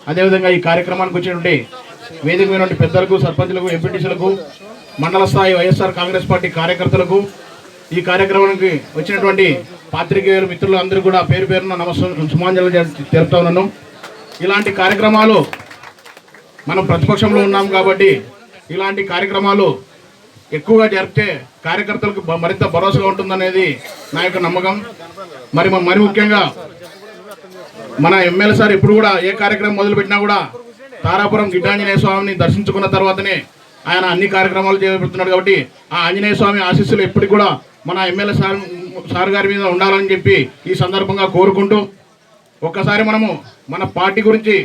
అదేవిధంగా ఈ కార్యక్రమానికి వచ్చినటువంటి వేదిక మీద పెద్దలకు, సర్పంచులకు, ఎంపీటీసీలకు, మండల స్థాయి వైఎస్ఆర్ కాంగ్రెస్ పార్టీ కార్యకర్తలకు, ఈ కార్యక్రమానికి వచ్చినటువంటి పాత్రికేయులు మిత్రులు అందరూ కూడా పేరు పేరున సుమాంజలు తెలుపుతా ఉన్నాను. ఇలాంటి కార్యక్రమాలు మనం ప్రతిపక్షంలో ఉన్నాం కాబట్టి ఇలాంటి కార్యక్రమాలు ఎక్కువగా జరిపితే కార్యకర్తలకు మరింత భరోసాగా ఉంటుందనేది నా యొక్క నమ్మకం. మరి ముఖ్యంగా మన ఎమ్మెల్యే సార్ ఎప్పుడు కూడా ఏ కార్యక్రమం మొదలుపెట్టినా కూడా తారాపురం గిడ్డాంజనేయ స్వామిని దర్శించుకున్న తర్వాతనే ఆయన అన్ని కార్యక్రమాలు చేపడుతున్నాడు. కాబట్టి ఆ ఆంజనేయ స్వామి ఆశీస్సులు ఎప్పటికి కూడా మన ఎమ్మెల్యే సార్ గారి మీద ఉండాలని చెప్పి ఈ సందర్భంగా కోరుకుంటూ, ఒక్కసారి మనము మన పార్టీ గురించి,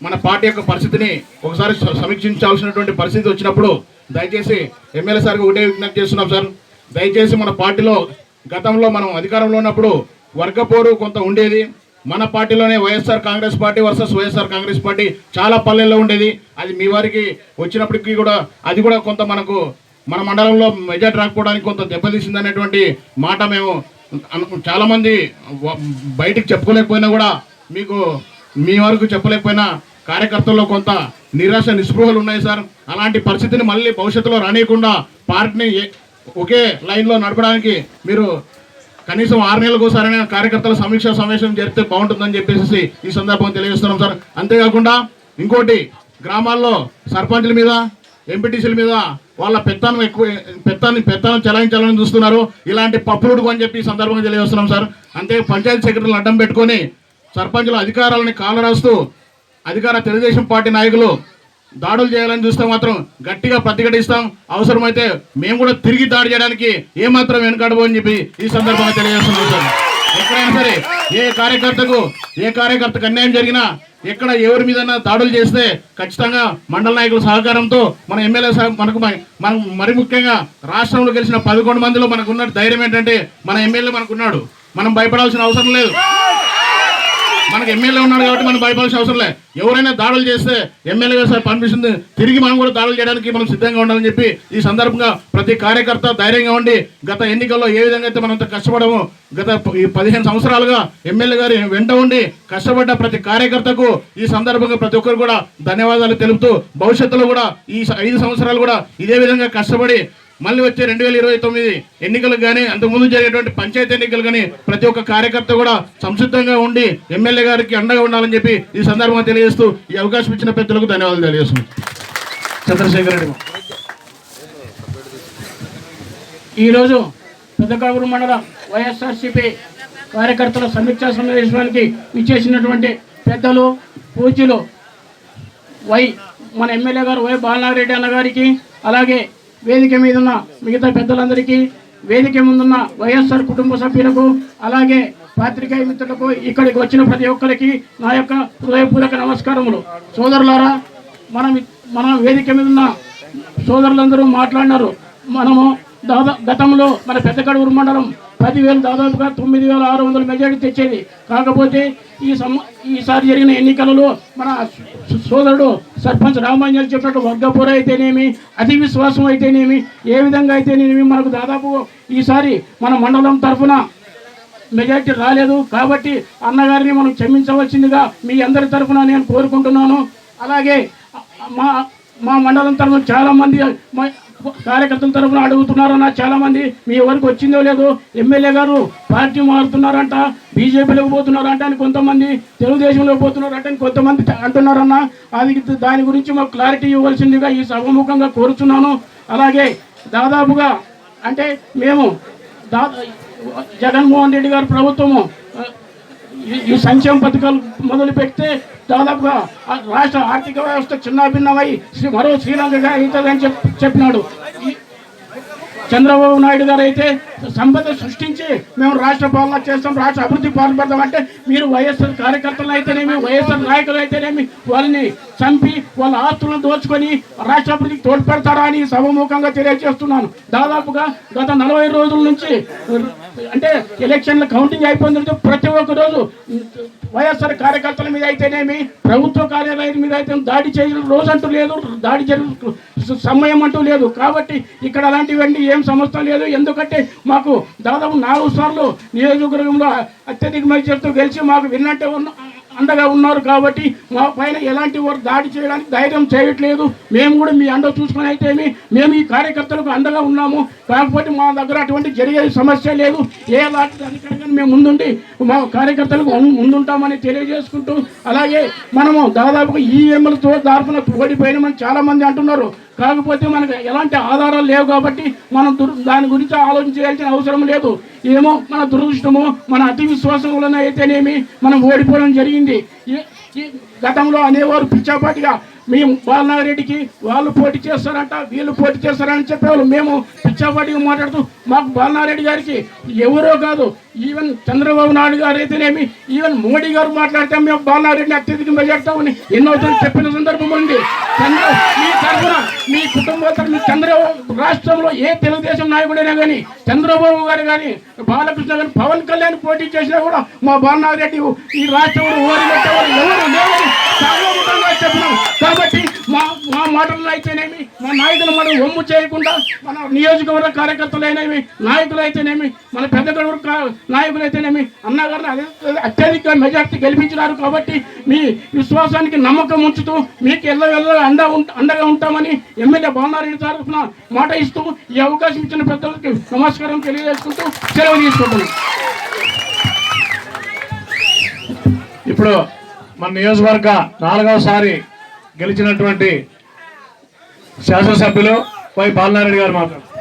మన పార్టీ యొక్క పరిస్థితిని ఒకసారి సమీక్షించాల్సినటువంటి పరిస్థితి వచ్చినప్పుడు దయచేసి ఎమ్మెల్యే సార్కి ఒకటే విజ్ఞప్తి చేస్తున్నాం సార్. దయచేసి మన పార్టీలో గతంలో మనం అధికారంలో ఉన్నప్పుడు వర్గపోరు కొంత ఉండేది. మన పార్టీలోనే YSR Congress party versus YSR Congress party చాలా పల్లెల్లో ఉండేది. అది మీ వారికి వచ్చినప్పటికీ కూడా అది కూడా కొంత మనకు మన మండలంలో మెజార్టీ రాకపోవడానికి కొంత దెబ్బతీసింది అనేటువంటి మాట మేము చాలామంది బయటికి చెప్పుకోలేకపోయినా కూడా మీకు మీ వరకు చెప్పలేకపోయినా కార్యకర్తల్లో కొంత నిరాశ నిస్పృహలు ఉన్నాయి సార్. అలాంటి పరిస్థితిని మళ్ళీ భవిష్యత్తులో రానియకుండా పార్టీని ఒకే లైన్లో నడపడానికి మీరు కనీసం 6 నెలలకు ఒకసారైనా కార్యకర్తల సమీక్ష సమావేశం జరిపితే బాగుంటుందని చెప్పేసి ఈ సందర్భంగా తెలియజేస్తున్నాం సార్. అంతేకాకుండా ఇంకోటి, గ్రామాల్లో సర్పంచుల మీద, ఎంపీటీసీల మీద వాళ్ళ పెత్తాన్ని చెలాయించాలని చూస్తున్నారు. ఇలాంటి పప్పులుడుకు అని చెప్పి ఈ సందర్భంగా తెలియజేస్తున్నాం సార్. అంతే పంచాయతీ సెక్రటరీలు అడ్డం పెట్టుకొని సర్పంచుల అధికారాలని కాలరాస్తూ అధికార తెలుగుదేశం పార్టీ నాయకులు దాడులు చేయాలని చూస్తే మాత్రం గట్టిగా ప్రతిఘటిస్తాం. అవసరమైతే మేము కూడా తిరిగి దాడి చేయడానికి ఏమాత్రం వెనుకాడబో అని చెప్పి ఈ సందర్భంగా తెలియజేస్తున్నాం సార్. ఎక్కడైనా సరే ఏ కార్యకర్తకు అన్యాయం జరిగినా, ఎక్కడ ఎవరి మీద దాడులు చేస్తే ఖచ్చితంగా మండల నాయకుల సహకారంతో మన ఎమ్మెల్యే మనం మరి ముఖ్యంగా రాష్ట్రంలో గెలిచిన 11 మందిలో మనకున్న ధైర్యం ఏంటంటే మన ఎమ్మెల్యే మనకున్నాడు. మనం భయపడాల్సిన అవసరం లేదు. మనకు ఎమ్మెల్యే ఉన్నాడు కాబట్టి మనం భయపడాల్సిన అవసరం లేదు. ఎవరైనా దాడులు చేస్తే ఎమ్మెల్యే సార్ పర్మిషన్ తిరిగి మనం కూడా దాడులు చేయడానికి మనం సిద్ధంగా ఉండాలని చెప్పి ఈ సందర్భంగా ప్రతి కార్యకర్త ధైర్యంగా ఉండి గత ఎన్నికల్లో ఏ విధంగా అయితే మనం కష్టపడము, గత 15 సంవత్సరాలుగా ఎమ్మెల్యే గారి వెంట ఉండి కష్టపడ్డ ప్రతి కార్యకర్తకు ఈ సందర్భంగా ప్రతి ఒక్కరు కూడా ధన్యవాదాలు తెలుపుతూ, భవిష్యత్తులో కూడా ఈ 5 సంవత్సరాలు కూడా ఇదే విధంగా కష్టపడి మళ్ళీ వచ్చే 2029 ఎన్నికలకు కానీ అంతకుముందు జరిగేటువంటి పంచాయతీ ఎన్నికలు కానీ ప్రతి ఒక్క కార్యకర్త కూడా సంసిద్ధంగా ఉండి ఎమ్మెల్యే గారికి అండగా ఉండాలని చెప్పి ఈ సందర్భంగా తెలియజేస్తూ ఈ అవకాశం ఇచ్చిన పెద్దలకు ధన్యవాదాలు తెలియజేస్తున్నాం. చంద్రశేఖర్ రెడ్డి. ఈరోజు పెద్దకాపురం మండల వైఎస్ఆర్సీపీ కార్యకర్తల సమీక్షా సమావేశానికి ఇచ్చేసినటువంటి పెద్దలు, పూజ్యులు మన ఎమ్మెల్యే గారు వై బాలనాగిరెడ్డి అన్న గారికి, అలాగే వేదిక మీద ఉన్న మిగతా పెద్దలందరికీ, వేదిక ముందున్న వైఎస్ఆర్ కుటుంబ సభ్యులకు, అలాగే పాత్రికేయ మిత్రులకు, ఇక్కడికి వచ్చిన ప్రతి ఒక్కరికి నా యొక్క హృదయపూర్వక నమస్కారములు. సోదరులారా, మన వేదిక మీద ఉన్న సోదరులందరూ మాట్లాడినారు. మనము గతంలో మన పెద్దకడూరు మండలం 10,000 దాదాపుగా 9,600 మెజారిటీ తెచ్చేది. కాకపోతే ఈసారి జరిగిన ఎన్నికలలో మన సోదరుడు సర్పంచ్ రామాంజలి చెప్పినట్టు వర్గపూర అయితేనేమి, అతి విశ్వాసం అయితేనేమి, ఏ విధంగా అయితేనేమి మనకు దాదాపు ఈసారి మన మండలం తరఫున మెజారిటీ రాలేదు. కాబట్టి అన్నగారిని మనం క్షమించవలసిందిగా మీ అందరి తరఫున నేను కోరుకుంటున్నాను. అలాగే మా మండలం తరఫున చాలామంది కార్యకర్తల తరఫున అడుగుతున్నారన్న, చాలామంది మీ వరకు వచ్చిందో లేదో, ఎమ్మెల్యే గారు పార్టీ మారుతున్నారంట, బీజేపీలోకి పోతున్నారంట అని కొంతమంది, తెలుగుదేశంలోకి పోతున్నారంట అని కొంతమంది అంటున్నారన్న. దాని గురించి మాకు క్లారిటీ ఇవ్వాల్సిందిగా ఈ సభముఖంగా కోరుతున్నాను. అలాగే దాదాపుగా అంటే మేము జగన్మోహన్ రెడ్డి గారి ప్రభుత్వము ఈ సంక్షేమ పథకాలు మొదలు పెడితే దాదాపుగా రాష్ట్ర ఆర్థిక వ్యవస్థ చిన్నాభిన్నమై మరో శ్రీలంకగా అవుతుందని చెప్పినాడు. చంద్రబాబు నాయుడు గారు అయితే సంపద సృష్టించి మేము రాష్ట్ర పాలన చేస్తాం, రాష్ట్ర అభివృద్ధి పాల్పడతాం అంటే మీరు వైఎస్ఆర్ కార్యకర్తలు అయితేనేమి, వైఎస్ఆర్ నాయకులు అయితేనేమి వాళ్ళని చంపి వాళ్ళ ఆస్తులను దోచుకొని రాష్ట్ర అభివృద్ధికి తోడ్పెడతారా అని సభముఖంగా తెలియజేస్తున్నాను. దాదాపుగా గత 40 రోజుల నుంచి అంటే ఎలక్షన్ల కౌంటింగ్ అయిపోయిన ప్రతి ఒక్క రోజు వైఎస్ఆర్ కార్యకర్తల మీద అయితేనేమి, ప్రభుత్వ కార్యాలయం మీద అయితే దాడి చేయడం రోజు అంటూ లేదు, దాడి జరిగే సమయం అంటూ లేదు. కాబట్టి ఇక్కడ అలాంటివన్నీ ఏం సమస్య లేదు. ఎందుకంటే మాకు దాదాపు 4 సార్లు నియోజకవర్గంలో అత్యధిక మెజార్టీతో గెలిచి మాకు విన్నట్టే అండగా ఉన్నారు కాబట్టి మా పైన ఎలాంటి వారు దాడి చేయడానికి ధైర్యం చేయట్లేదు. మేము కూడా మీ అండ చూసుకుని అయితేమి మేము ఈ కార్యకర్తలకు అండగా ఉన్నాము. కాకపోతే మా దగ్గర అటువంటి జరిగే సమస్య లేదు. ఏ లాంటి అధికారిగా మేము ముందుండి మా కార్యకర్తలకు ముందుంటామని తెలియజేసుకుంటూ, అలాగే మనము దాదాపుగా ఈఎంలతో దార్పున ఓడిపోయినామని చాలా మంది అంటున్నారు. కాకపోతే మనకు ఎలాంటి ఆధారాలు లేవు కాబట్టి మనం దాని గురించి ఆలోచించాల్సిన అవసరం లేదు. ఏమో మన దురదృష్టమో మన అతి విశ్వాసం వలన అయితేనేమి మనం ఓడిపోవడం జరిగింది. ఈ గతంలో అనేవారు పిచ్చాపాటిగా మేము బాలనాగిరెడ్డికి వాళ్ళు పోటీ చేస్తారంట, వీళ్ళు పోటీ చేస్తారని చెప్పేవాళ్ళు. మేము పిచ్చాపాటిగా మాట్లాడుతూ మాకు బాలనాగిరెడ్డి గారికి ఎవరో కాదు, ఈవెన్ చంద్రబాబు నాయుడు గారు అయితేనేమి, ఈవెన్ మోడీ గారు మాట్లాడితే మేము బాలనాగిరెడ్డిని అత్యధిక మెజార్టీని ఎన్నోసార్లు చెప్పిన సందర్భం ఉంది. మీ తరఫున మీ కుటుంబంతో మీ రాష్ట్రంలో ఏ తెలుగుదేశం నాయకుడైనా కానీ, చంద్రబాబు గారు కానీ, బాలకృష్ణ గారు, పవన్ కళ్యాణ్ పోటీ చేసినా కూడా మా బాలనాగిరెడ్డి ఈ రాష్ట్రంలో ఓడిపెట్టేవారు ఎవరు లేవని సామూహికంగా చెప్పినాం. కాబట్టి మా మాటలను అయితేనేమి, మా నాయకులు మనం ఒమ్ము చేయకుండా, మన నియోజకవర్గ కార్యకర్తలైనవి, నాయకులు అయితేనేమి, మన పెద్ద నాయకులు అయితేనేమి అన్నగారిని అత్యధిక మెజార్టీ గెలిపించినారు. కాబట్టి మీ విశ్వాసానికి నమ్మకం ఉంచుతూ మీకు ఎల్లవెల్ల అండగా ఉంటామని ఎమ్మెల్యే బాలనారెడ్డి తరఫున మాట ఇస్తూ ఈ అవకాశం ఇచ్చిన పెద్దలకి నమస్కారం తెలియజేసుకుంటూ సెలవు తీసుకుంటున్నాం. ఇప్పుడు మన నియోజకవర్గ 4వసారి గెలిచినటువంటి శాసనసభ్యులు వై బాలనారెడ్డి గారు మాట్లాడుతున్నారు.